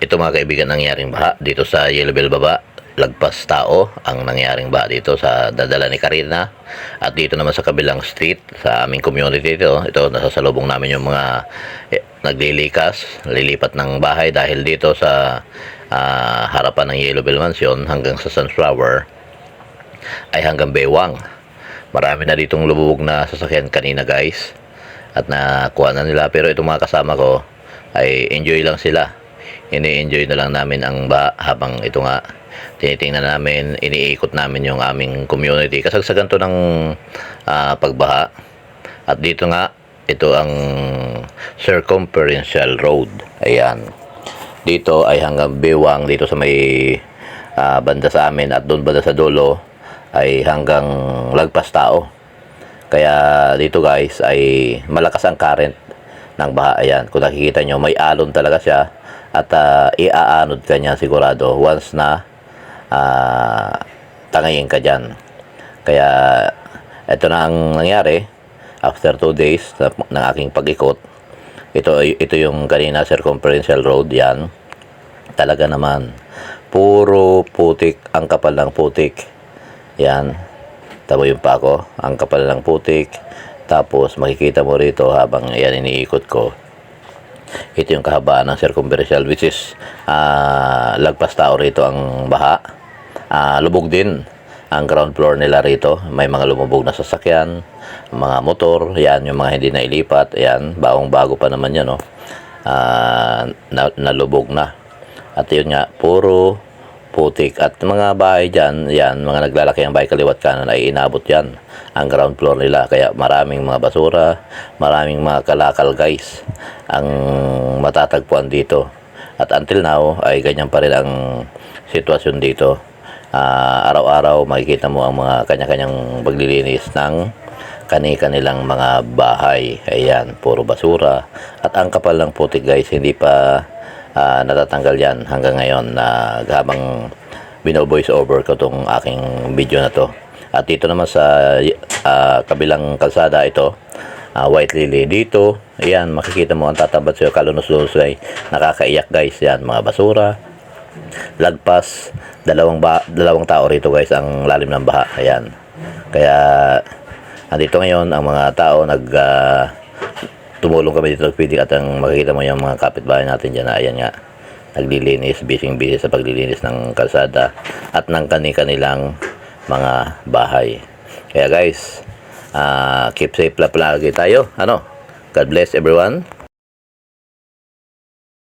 Ito mga kaibigan, nangyaring baha dito sa Yellowbell Baba. Lagpas tao ang nangyaring baha dito sa dadala ni Karina. At dito naman sa kabilang street, sa aming community ito nasasalubong namin yung mga naglilikas, lilipat ng bahay dahil dito sa harapan ng Yellowbell Mansion hanggang sa Sunflower ay hanggang Bewang. Marami na ditong lububog na sasakyan kanina guys. At nakuha na nila, pero itong mga kasama ko ay enjoy lang sila. Ini-enjoy na lang namin ang habang ito nga tinitingnan namin, iniikot namin yung aming community. Kasagsagan to ng pagbaha. At dito nga, ito ang circumferential road. Ayan. Dito ay hanggang Bewang, dito sa may banda sa amin, at doon banda sa dulo ay hanggang Lagpas Tao. Kaya dito guys ay malakas ang current ng baha. Ayan, kung nakikita nyo, may alon talaga siya. At iaanod ka niya sigurado once na tangayin ka dyan. Kaya ito na ang nangyari after 2 days ng aking pag-ikot. Ito yung kanina circumferential road. Yan, talaga naman puro putik, ang kapal ng putik. Yan, tamo yung pa ako, ang kapal ng putik. Tapos makikita mo rito habang yan iniikot ko, ito yung kahabaan ng circumferential, which is Lagpas Tao rito ang baha. Lubog din ang ground floor nila rito. May mga lumubog na sasakyan, mga motor. Yan yung mga hindi nailipat. Yan, bagong-bago pa naman yan, no? Nalubog na. At yun nga, puro putik. At mga bahay dyan, yan, mga naglalaki ang bahay kaliwat kanan ay inabot yan ang ground floor nila. Kaya maraming mga basura, maraming mga kalakal guys ang matatagpuan dito. At until now ay ganyan pa rin ang sitwasyon dito. Araw-araw makikita mo ang mga kanya-kanyang paglilinis ng kani-kanilang mga bahay. Ayan, puro basura. At ang kapal ng putik guys, hindi pa natatanggal yan hanggang ngayon na habang bino-voice over ko tong aking video na to. At dito naman sa kabilang kalsada, ito White Lily dito. Ayan, makikita mo ang tatabat sa'yo, kalunos-lunos ay nakakaiyak guys. Yan, mga basura, lagpas, dalawang tao rito guys ang lalim ng baha. Ayan, kaya andito ngayon ang mga tao tumulong kami dito nagpidik. At ang makikita mo yung mga kapitbahay natin dyan na ayan nga, naglilinis, busy sa paglilinis ng kalsada at ng kanilang mga bahay. Kaya guys, keep safe lagi tayo. God bless everyone.